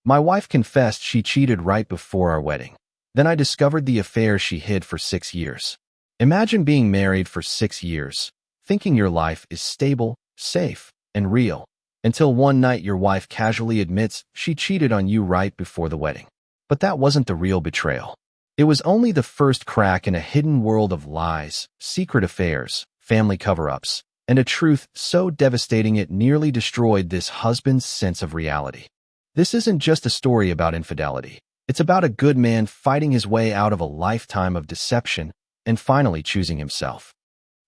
My wife confessed she cheated right before our wedding. Then I discovered the affair she hid for 6 years. Imagine being married for 6 years, thinking your life is stable, safe, and real, until one night your wife casually admits she cheated on you right before the wedding. But that wasn't the real betrayal. It was only the first crack in a hidden world of lies, secret affairs, family cover-ups, and a truth so devastating it nearly destroyed this husband's sense of reality. This isn't just a story about infidelity. It's about a good man fighting his way out of a lifetime of deception and finally choosing himself.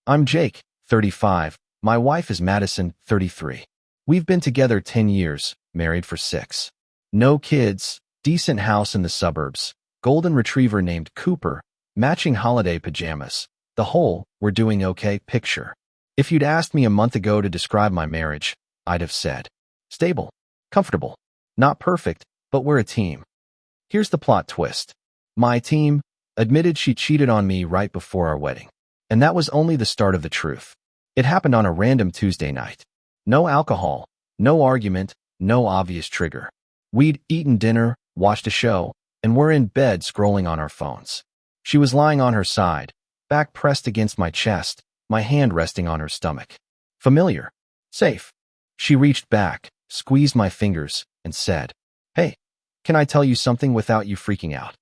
I'm Jake, 35. My wife is Madison, 33. We've been together 10 years, married for 6. No kids, decent house in the suburbs, golden retriever named Cooper, matching holiday pajamas. The whole "we're doing okay" picture. If you'd asked me a month ago to describe my marriage, I'd have said, stable, comfortable, not perfect, but we're a team. Here's the plot twist. My team admitted she cheated on me right before our wedding. And that was only the start of the truth. It happened on a random Tuesday night. No alcohol, no argument, no obvious trigger. We'd eaten dinner, watched a show, and were in bed scrolling on our phones. She was lying on her side, back pressed against my chest, my hand resting on her stomach. Familiar. Safe. She reached back, squeezed my fingers, and said, "Hey, can I tell you something without you freaking out?"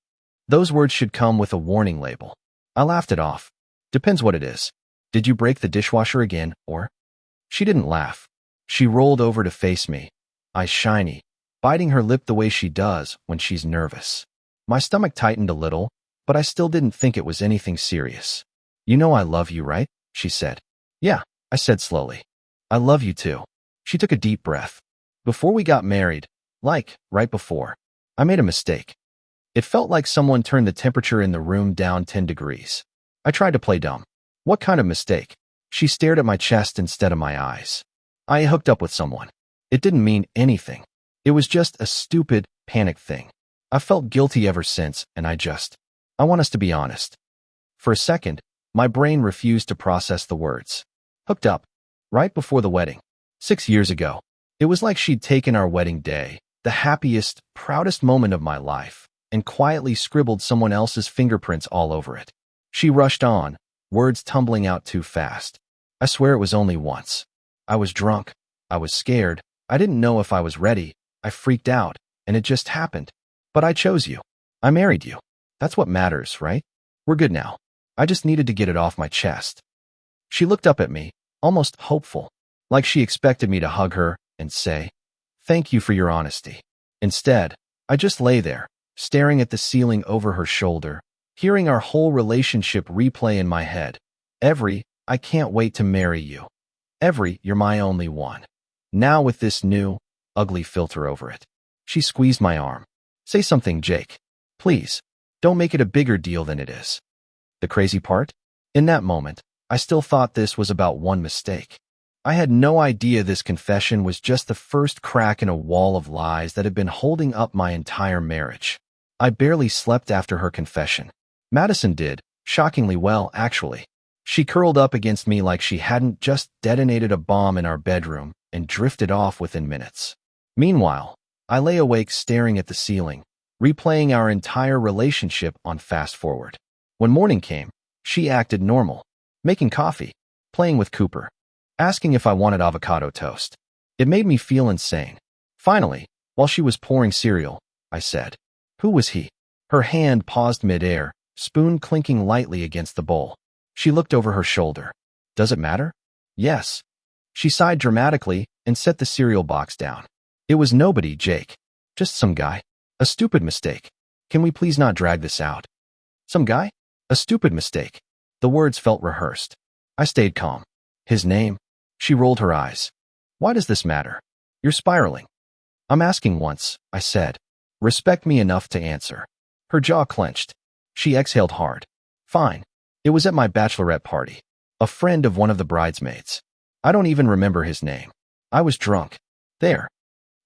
Those words should come with a warning label. I laughed it off. Depends what it is. Did you break the dishwasher again, or? She didn't laugh. She rolled over to face me, eyes shiny, biting her lip the way she does when she's nervous. My stomach tightened a little, but I still didn't think it was anything serious. "You know I love you, right?" she said. "Yeah," I said slowly. "I love you too." She took a deep breath. "Before we got married, right before, I made a mistake." It felt like someone turned the temperature in the room down 10 degrees. I tried to play dumb. "What kind of mistake?" She stared at my chest instead of my eyes. "I hooked up with someone. It didn't mean anything. It was just a stupid, panicked thing. I've felt guilty ever since, and I want us to be honest." For a second, my brain refused to process the words. Hooked up. Right before the wedding. 6 years ago. It was like she'd taken our wedding day, the happiest, proudest moment of my life, and quietly scribbled someone else's fingerprints all over it. She rushed on, words tumbling out too fast. "I swear it was only once. I was drunk. I was scared. I didn't know if I was ready. I freaked out, and it just happened. But I chose you. I married you. That's what matters, right? We're good now. I just needed to get it off my chest." She looked up at me, almost hopeful, like she expected me to hug her and say, "Thank you for your honesty." Instead, I just lay there, staring at the ceiling over her shoulder, hearing our whole relationship replay in my head. Every "I can't wait to marry you." Every "you're my only one." Now with this new, ugly filter over it. She squeezed my arm. "Say something, Jake. Please. Don't make it a bigger deal than it is." The crazy part? In that moment, I still thought this was about one mistake. I had no idea this confession was just the first crack in a wall of lies that had been holding up my entire marriage. I barely slept after her confession. Madison did, shockingly well, actually. She curled up against me like she hadn't just detonated a bomb in our bedroom and drifted off within minutes. Meanwhile, I lay awake staring at the ceiling, replaying our entire relationship on fast forward. When morning came, she acted normal, making coffee, playing with Cooper, asking if I wanted avocado toast. It made me feel insane. Finally, while she was pouring cereal, I said, "Who was he?" Her hand paused midair, spoon clinking lightly against the bowl. She looked over her shoulder. "Does it matter?" "Yes." She sighed dramatically and set the cereal box down. "It was nobody, Jake. Just some guy. A stupid mistake. Can we please not drag this out?" "Some guy? A stupid mistake." The words felt rehearsed. I stayed calm. "His name?" She rolled her eyes. "Why does this matter? You're spiraling." "I'm asking once," I said. "Respect me enough to answer." Her jaw clenched. She exhaled hard. "Fine. It was at my bachelorette party. A friend of one of the bridesmaids. I don't even remember his name. I was drunk. There.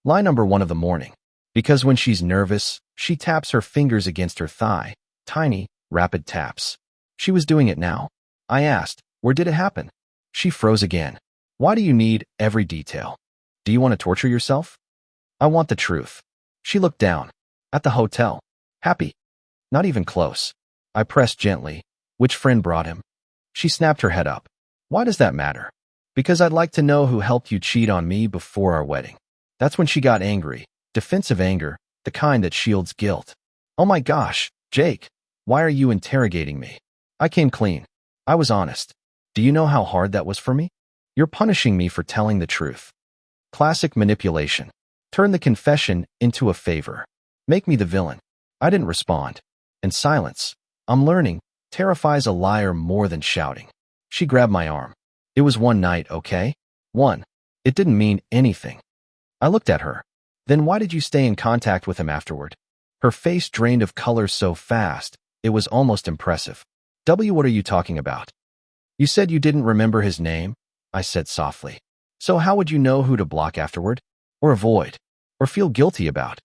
Lie number 1 of the morning. Because when she's nervous, she taps her fingers against her thigh. Tiny, rapid taps. She was doing it now. I asked, "Where did it happen?" She froze again. "Why do you need every detail? Do you want to torture yourself?" "I want the truth." She looked down. At the hotel. Happy. Not even close. I pressed gently. Which friend brought him? She snapped her head up. Why does that matter? Because I'd like to know who helped you cheat on me before our wedding. That's when she got angry. Defensive anger, the kind that shields guilt. Oh my gosh, Jake, why are you interrogating me? I came clean. I was honest. Do you know how hard that was for me? You're punishing me for telling the truth. Classic manipulation. Turn the confession into a favor. Make me the villain. I didn't respond. And silence, I'm learning, terrifies a liar more than shouting. She grabbed my arm. It was one night, okay? One. It didn't mean anything. I looked at her. Then why did you stay in contact with him afterward? Her face drained of color so fast, it was almost impressive. What are you talking about? You said you didn't remember his name, I said softly. So how would you know who to block afterward? Or avoid? Or feel guilty about?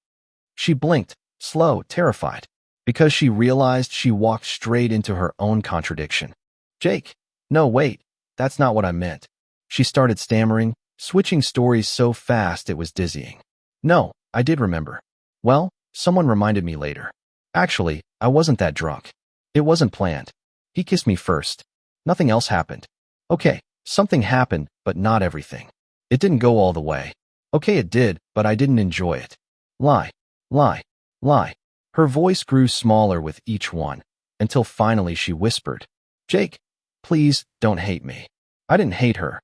She blinked, slow, terrified, because she realized she walked straight into her own contradiction. Jake, no, wait, that's not what I meant. She started stammering, switching stories so fast it was dizzying. No, I did remember. Well, someone reminded me later. Actually, I wasn't that drunk. It wasn't planned. He kissed me first. Nothing else happened. Okay, something happened, but not everything. It didn't go all the way. Okay, it did, but I didn't enjoy it. Lie, lie, lie. Her voice grew smaller with each one, until finally she whispered, Jake, please don't hate me. I didn't hate her.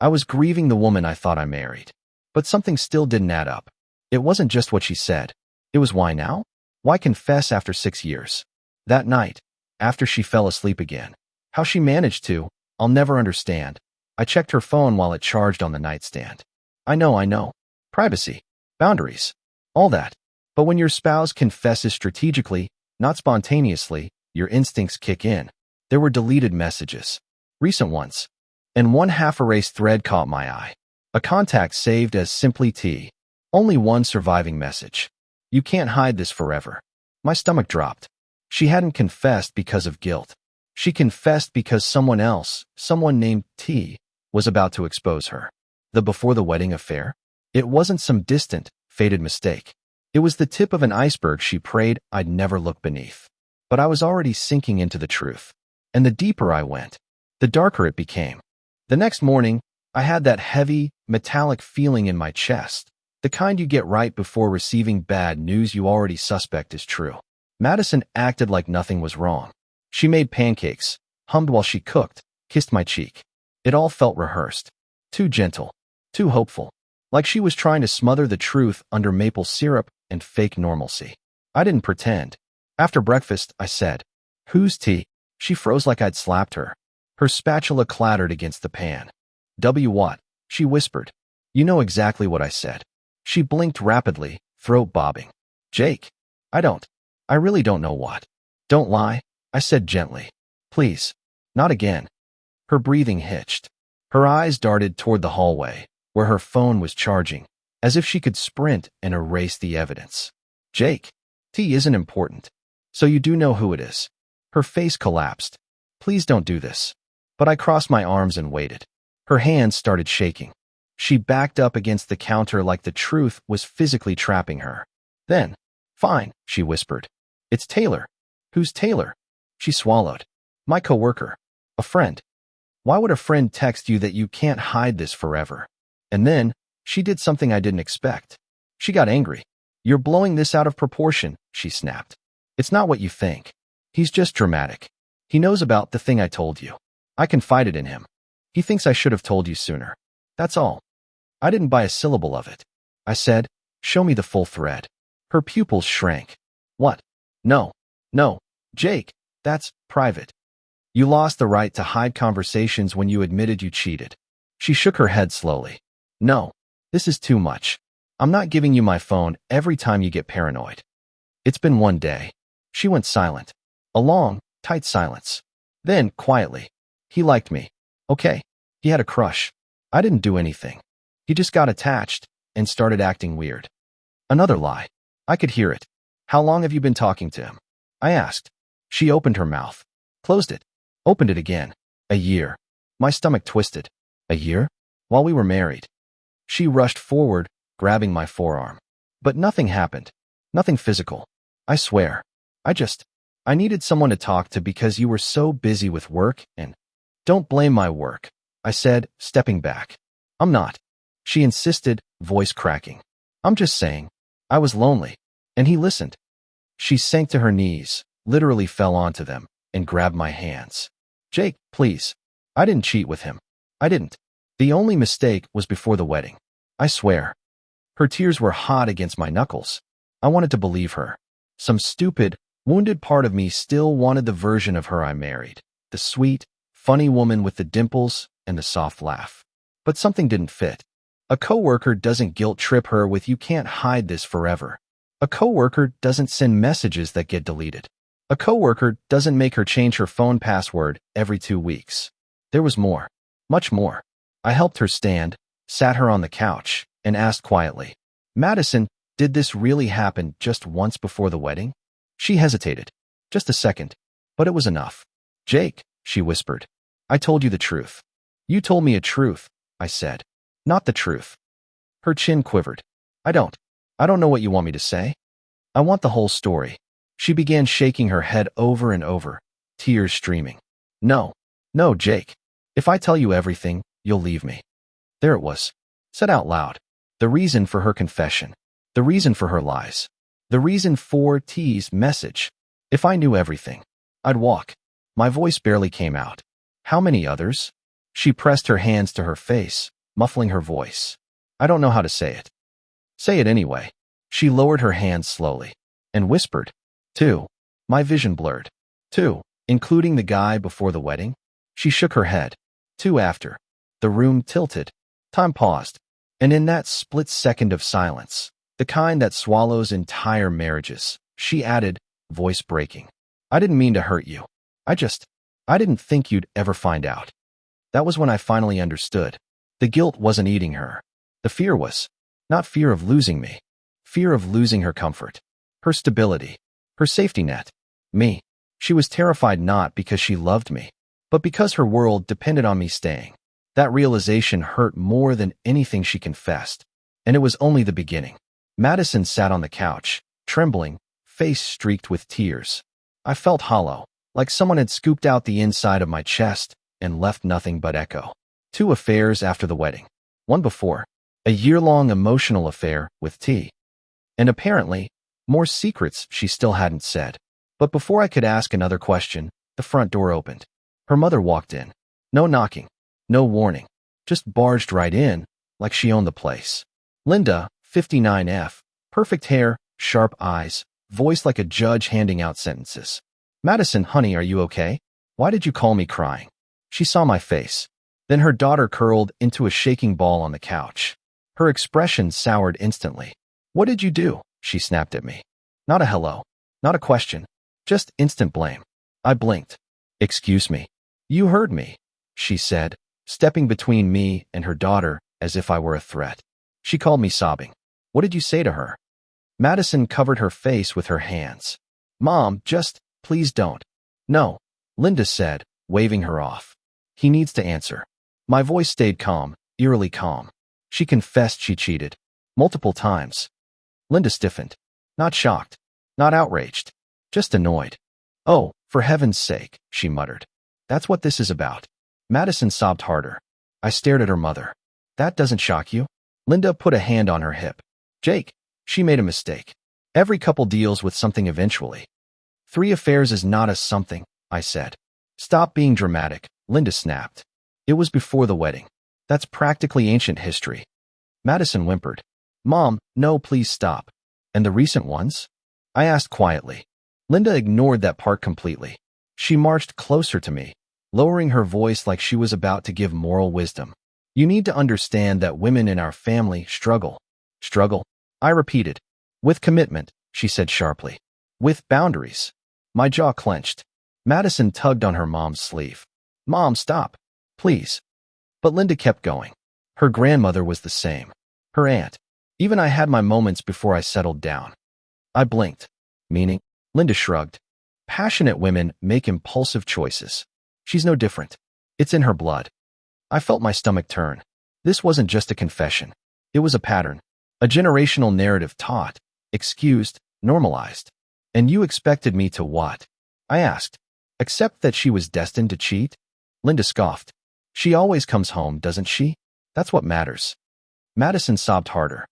I was grieving the woman I thought I married. But something still didn't add up. It wasn't just what she said. It was why now? Why confess after 6 years? That night, after she fell asleep again. How she managed to, I'll never understand. I checked her phone while it charged on the nightstand. I know. Privacy. Boundaries. All that. But when your spouse confesses strategically, not spontaneously, your instincts kick in. There were deleted messages. Recent ones. And one half-erased thread caught my eye. A contact saved as simply T. Only one surviving message. You can't hide this forever. My stomach dropped. She hadn't confessed because of guilt. She confessed because someone else, someone named T, was about to expose her. The before-the-wedding affair? It wasn't some distant, fated mistake. It was the tip of an iceberg she prayed I'd never look beneath. But I was already sinking into the truth. And the deeper I went, the darker it became. The next morning, I had that heavy, metallic feeling in my chest, the kind you get right before receiving bad news you already suspect is true. Madison acted like nothing was wrong. She made pancakes, hummed while she cooked, kissed my cheek. It all felt rehearsed. Too gentle. Too hopeful. Like she was trying to smother the truth under maple syrup and fake normalcy. I didn't pretend. After breakfast, I said, Who's T? She froze like I'd slapped her. Her spatula clattered against the pan. What? She whispered. You know exactly what I said. She blinked rapidly, throat bobbing. Jake. I really don't know what. Don't lie, I said gently. Please. Not again. Her breathing hitched. Her eyes darted toward the hallway, where her phone was charging, as if she could sprint and erase the evidence. Jake. T isn't important. So you do know who it is. Her face collapsed. Please don't do this. But I crossed my arms and waited. Her hands started shaking. She backed up against the counter like the truth was physically trapping her. Then, fine, she whispered. It's Taylor. Who's Taylor? She swallowed. My coworker. A friend. Why would a friend text you that you can't hide this forever? And then, she did something I didn't expect. She got angry. You're blowing this out of proportion, she snapped. It's not what you think. He's just dramatic. He knows about the thing I told you. I confided in him. He thinks I should have told you sooner. That's all. I didn't buy a syllable of it. I said, show me the full thread. Her pupils shrank. What? No, Jake, that's private. You lost the right to hide conversations when you admitted you cheated. She shook her head slowly. No, this is too much. I'm not giving you my phone every time you get paranoid. It's been one day. She went silent. A long, tight silence. Then, quietly, he liked me. Okay, he had a crush. I didn't do anything. He just got attached and started acting weird. Another lie. I could hear it. How long have you been talking to him? I asked. She opened her mouth, closed it, opened it again. A year. My stomach twisted. A year? While we were married. She rushed forward, grabbing my forearm. But nothing happened. Nothing physical. I swear. I needed someone to talk to because you were so busy with work and— Don't blame my work, I said, stepping back. I'm not. She insisted, voice cracking. I'm just saying. I was lonely. And he listened. She sank to her knees, literally fell onto them, and grabbed my hands. Jake, please. I didn't cheat with him. I didn't. The only mistake was before the wedding. I swear. Her tears were hot against my knuckles. I wanted to believe her. Some stupid, wounded part of me still wanted the version of her I married. The sweet, funny woman with the dimples and the soft laugh. But something didn't fit. A coworker doesn't guilt-trip her with "you can't hide this forever." A coworker doesn't send messages that get deleted. A coworker doesn't make her change her phone password every 2 weeks. There was more. Much more. I helped her stand, sat her on the couch, and asked quietly, Madison, did this really happen just once before the wedding? She hesitated. Just a second. But it was enough. Jake, she whispered. I told you the truth. You told me a truth, I said. Not the truth. Her chin quivered. I don't know what you want me to say. I want the whole story. She began shaking her head over and over, tears streaming. No, Jake. If I tell you everything, you'll leave me. There it was, said out loud. The reason for her confession. The reason for her lies. The reason for T's message. If I knew everything, I'd walk. My voice barely came out. How many others? She pressed her hands to her face, muffling her voice. I don't know how to say it. Say it anyway. She lowered her hands slowly and whispered, 2. My vision blurred. 2. Including the guy before the wedding? She shook her head. 2 after. The room tilted. Time paused. And in that split second of silence, the kind that swallows entire marriages, she added, voice breaking. I didn't mean to hurt you. I didn't think you'd ever find out. That was when I finally understood. The guilt wasn't eating her. The fear was. Not fear of losing me. Fear of losing her comfort. Her stability. Her safety net. Me. She was terrified not because she loved me, but because her world depended on me staying. That realization hurt more than anything she confessed. And it was only the beginning. Madison sat on the couch, trembling, face streaked with tears. I felt hollow, like someone had scooped out the inside of my chest and left nothing but echo. 2 affairs after the wedding. One before. A year-long emotional affair with T. And apparently, more secrets she still hadn't said. But before I could ask another question, the front door opened. Her mother walked in. No knocking. No warning. Just barged right in, like she owned the place. Linda, 59F. Perfect hair, sharp eyes, voice like a judge handing out sentences. Madison, honey, are you okay? Why did you call me crying? She saw my face. Then her daughter curled into a shaking ball on the couch. Her expression soured instantly. What did you do? She snapped at me. Not a hello. Not a question. Just instant blame. I blinked. Excuse me. You heard me, she said, stepping between me and her daughter as if I were a threat. She called me sobbing. What did you say to her? Madison covered her face with her hands. Mom, please don't. No, Linda said, waving her off. He needs to answer. My voice stayed calm, eerily calm. She confessed she cheated. Multiple times. Linda stiffened. Not shocked. Not outraged. Just annoyed. Oh, for heaven's sake, she muttered. That's what this is about. Madison sobbed harder. I stared at her mother. That doesn't shock you? Linda put a hand on her hip. Jake, she made a mistake. Every couple deals with something eventually. 3 affairs is not a something, I said. Stop being dramatic, Linda snapped. It was before the wedding. That's practically ancient history. Madison whimpered. Mom, no, please stop. And the recent ones? I asked quietly. Linda ignored that part completely. She marched closer to me, lowering her voice like she was about to give moral wisdom. You need to understand that women in our family struggle. Struggle? I repeated. With commitment, she said sharply. With boundaries. My jaw clenched. Madison tugged on her mom's sleeve. Mom, stop. Please. But Linda kept going. Her grandmother was the same. Her aunt. Even I had my moments before I settled down. I blinked. Meaning? Linda shrugged. Passionate women make impulsive choices. She's no different. It's in her blood. I felt my stomach turn. This wasn't just a confession. It was a pattern. A generational narrative taught, excused, normalized. And you expected me to what? I asked. Accept that she was destined to cheat? Linda scoffed. She always comes home, doesn't she? That's what matters. Madison sobbed harder.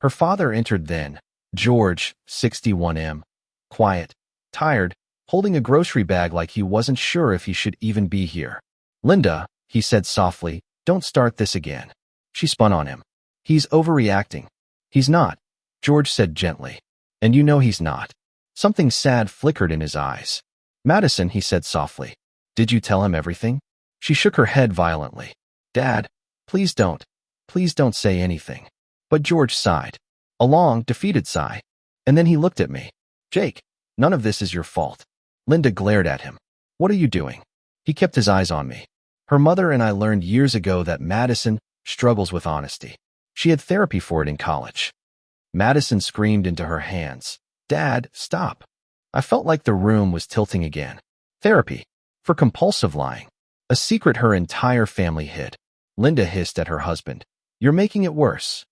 Her father entered then. George, 61M. Quiet, tired, holding a grocery bag like he wasn't sure if he should even be here. Linda, he said softly, don't start this again. She spun on him. He's overreacting. He's not, George said gently. And you know he's not. Something sad flickered in his eyes. Madison, he said softly. Did you tell him everything? She shook her head violently. Dad, please don't. Please don't say anything. But George sighed. A long, defeated sigh. And then he looked at me. Jake, none of this is your fault. Linda glared at him. What are you doing? He kept his eyes on me. Her mother and I learned years ago that Madison struggles with honesty. She had therapy for it in college. Madison screamed into her hands. Dad, stop. I felt like the room was tilting again. Therapy. For compulsive lying. A secret her entire family hid. Linda hissed at her husband. You're making it worse.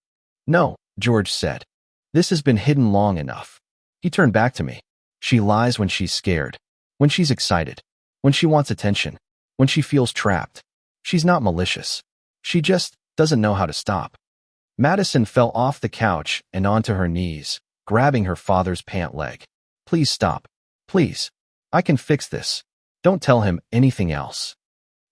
No, George said. This has been hidden long enough. He turned back to me. She lies when she's scared. When she's excited. When she wants attention. When she feels trapped. She's not malicious. She just doesn't know how to stop. Madison fell off the couch and onto her knees, grabbing her father's pant leg. Please stop. Please. I can fix this. Don't tell him anything else.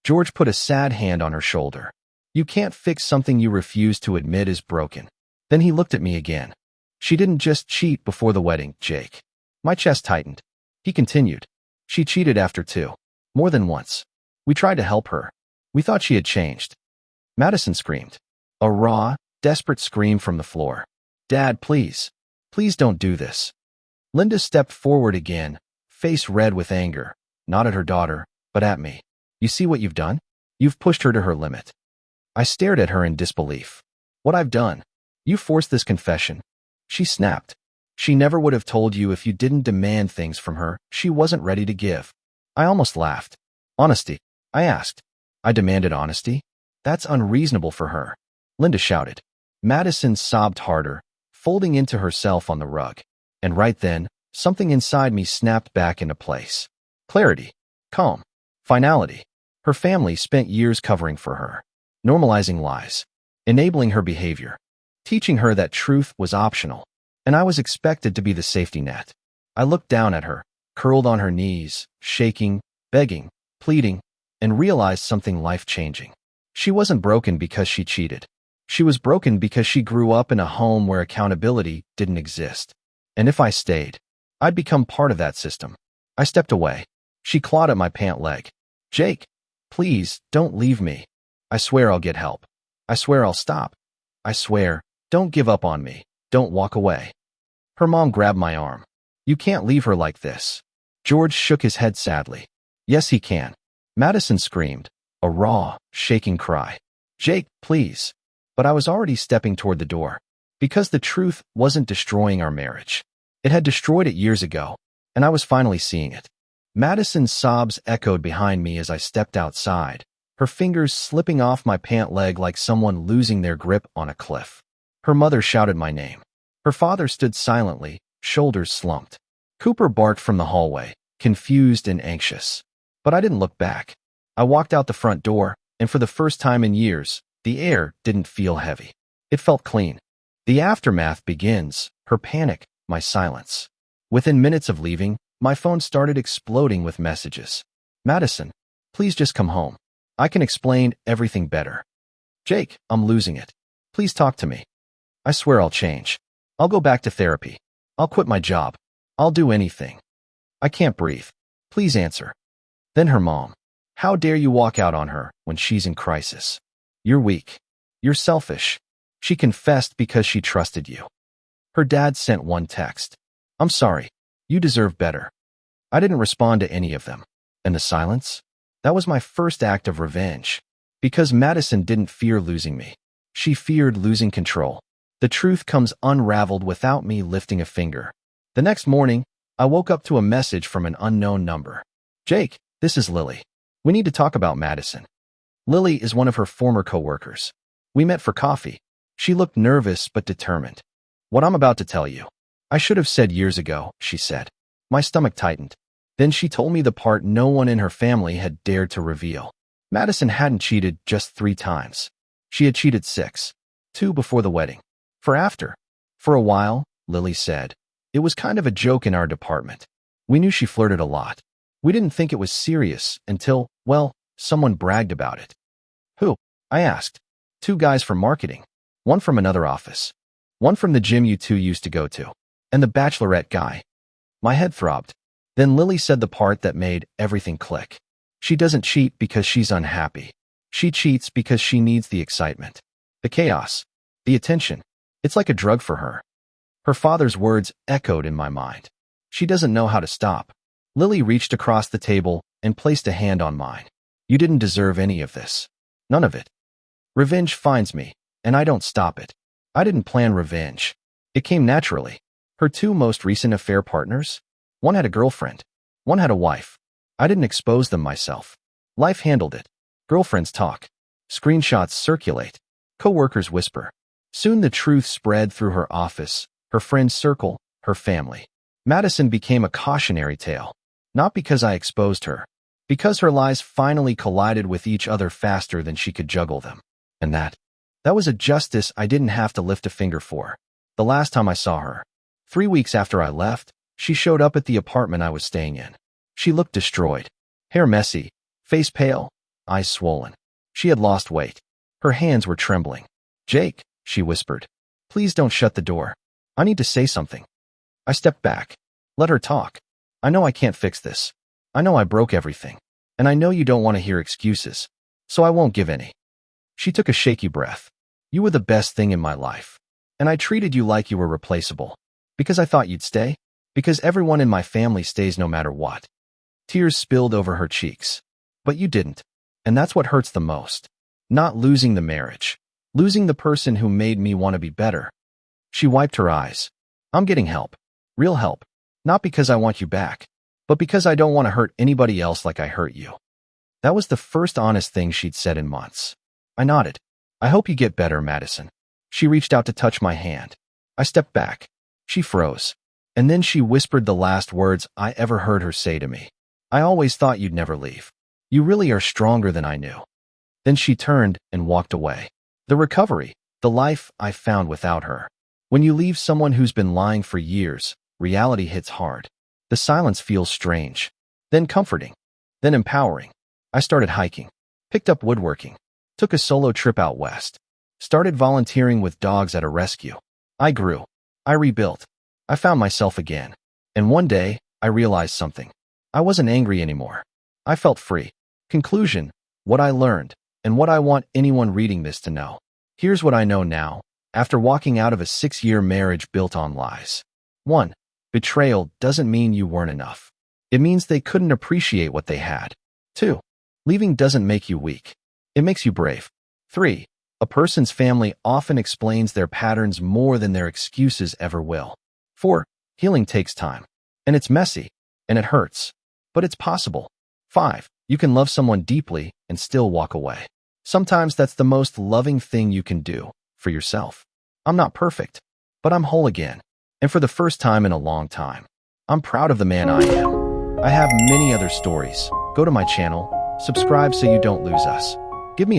George put a sad hand on her shoulder. You can't fix something you refuse to admit is broken. Then he looked at me again. She didn't just cheat before the wedding, Jake. My chest tightened. He continued. She cheated after too. More than once. We tried to help her. We thought she had changed. Madison screamed. A raw, desperate scream from the floor. Dad, please. Please don't do this. Linda stepped forward again, face red with anger, not at her daughter, but at me. You see what you've done? You've pushed her to her limit. I stared at her in disbelief. What I've done? You forced this confession. She snapped. She never would have told you if you didn't demand things from her she wasn't ready to give. I almost laughed. Honesty, I asked. I demanded honesty? That's unreasonable for her. Linda shouted. Madison sobbed harder, folding into herself on the rug. And right then, something inside me snapped back into place. Clarity. Calm. Finality. Her family spent years covering for her, normalizing lies, enabling her behavior, teaching her that truth was optional, and I was expected to be the safety net. I looked down at her, curled on her knees, shaking, begging, pleading, and realized something life-changing. She wasn't broken because she cheated. She was broken because she grew up in a home where accountability didn't exist. And if I stayed, I'd become part of that system. I stepped away. She clawed at my pant leg. Jake, please, don't leave me. I swear I'll get help. I swear I'll stop. I swear, don't give up on me. Don't walk away. Her mom grabbed my arm. You can't leave her like this. George shook his head sadly. Yes, he can. Madison screamed, a raw, shaking cry. Jake, please. But I was already stepping toward the door. Because the truth wasn't destroying our marriage. It had destroyed it years ago, and I was finally seeing it. Madison's sobs echoed behind me as I stepped outside, her fingers slipping off my pant leg like someone losing their grip on a cliff. Her mother shouted my name. Her father stood silently, shoulders slumped. Cooper barked from the hallway, confused and anxious. But I didn't look back. I walked out the front door, and for the first time in years, the air didn't feel heavy. It felt clean. The aftermath begins, her panic, my silence. Within minutes of leaving, my phone started exploding with messages. Madison, please just come home. I can explain everything better. Jake, I'm losing it. Please talk to me. I swear I'll change. I'll go back to therapy. I'll quit my job. I'll do anything. I can't breathe. Please answer. Then her mom. How dare you walk out on her when she's in crisis? You're weak. You're selfish. She confessed because she trusted you. Her dad sent one text. I'm sorry. You deserve better. I didn't respond to any of them. And the silence? That was my first act of revenge. Because Madison didn't fear losing me. She feared losing control. The truth comes unraveled without me lifting a finger. The next morning, I woke up to a message from an unknown number. Jake, this is Lily. We need to talk about Madison. Lily is one of her former coworkers. We met for coffee. She looked nervous but determined. What I'm about to tell you. I should have said years ago, she said. My stomach tightened. Then she told me the part no one in her family had dared to reveal. Madison hadn't cheated just 3 times. She had cheated 6. 2 before the wedding. 4 after. For a while, Lily said. It was kind of a joke in our department. We knew she flirted a lot. We didn't think it was serious until, well, someone bragged about it. Who? I asked. 2 guys from marketing. One from another office. One from the gym you two used to go to. And the bachelorette guy. My head throbbed. Then Lily said the part that made everything click. She doesn't cheat because she's unhappy. She cheats because she needs the excitement. The chaos. The attention. It's like a drug for her. Her father's words echoed in my mind. She doesn't know how to stop. Lily reached across the table and placed a hand on mine. You didn't deserve any of this. None of it. Revenge finds me, and I don't stop it. I didn't plan revenge. It came naturally. Her 2 most recent affair partners? One had a girlfriend. One had a wife. I didn't expose them myself. Life handled it. Girlfriends talk. Screenshots circulate. Co-workers whisper. Soon the truth spread through her office, her friends' circle, her family. Madison became a cautionary tale. Not because I exposed her. Because her lies finally collided with each other faster than she could juggle them. And that was a justice I didn't have to lift a finger for. The last time I saw her, 3 weeks after I left, she showed up at the apartment I was staying in. She looked destroyed. Hair messy, face pale, eyes swollen. She had lost weight. Her hands were trembling. Jake, she whispered. Please don't shut the door. I need to say something. I stepped back. Let her talk. I know I can't fix this. I know I broke everything. And I know you don't want to hear excuses. So I won't give any. She took a shaky breath. You were the best thing in my life. And I treated you like you were replaceable. Because I thought you'd stay. Because everyone in my family stays no matter what. Tears spilled over her cheeks. But you didn't. And that's what hurts the most. Not losing the marriage. Losing the person who made me want to be better. She wiped her eyes. I'm getting help. Real help. Not because I want you back. But because I don't want to hurt anybody else like I hurt you. That was the first honest thing she'd said in months. I nodded. I hope you get better, Madison. She reached out to touch my hand. I stepped back. She froze. And then she whispered the last words I ever heard her say to me. I always thought you'd never leave. You really are stronger than I knew. Then she turned and walked away. The recovery, the life I found without her. When you leave someone who's been lying for years, reality hits hard. The silence feels strange, then comforting, then empowering. I started hiking, picked up woodworking, took a solo trip out west, started volunteering with dogs at a rescue. I grew. I rebuilt. I found myself again. And one day, I realized something. I wasn't angry anymore. I felt free. Conclusion, what I learned, and what I want anyone reading this to know. Here's what I know now, after walking out of a 6-year marriage built on lies. 1. Betrayal doesn't mean you weren't enough. It means they couldn't appreciate what they had. 2. Leaving doesn't make you weak. It makes you brave. 3. A person's family often explains their patterns more than their excuses ever will. 4. Healing takes time. And it's messy. And it hurts. But it's possible. 5. You can love someone deeply and still walk away. Sometimes that's the most loving thing you can do for yourself. I'm not perfect, but I'm whole again. And for the first time in a long time, I'm proud of the man I am. I have many other stories. Go to my channel, subscribe so you don't lose us. Give me a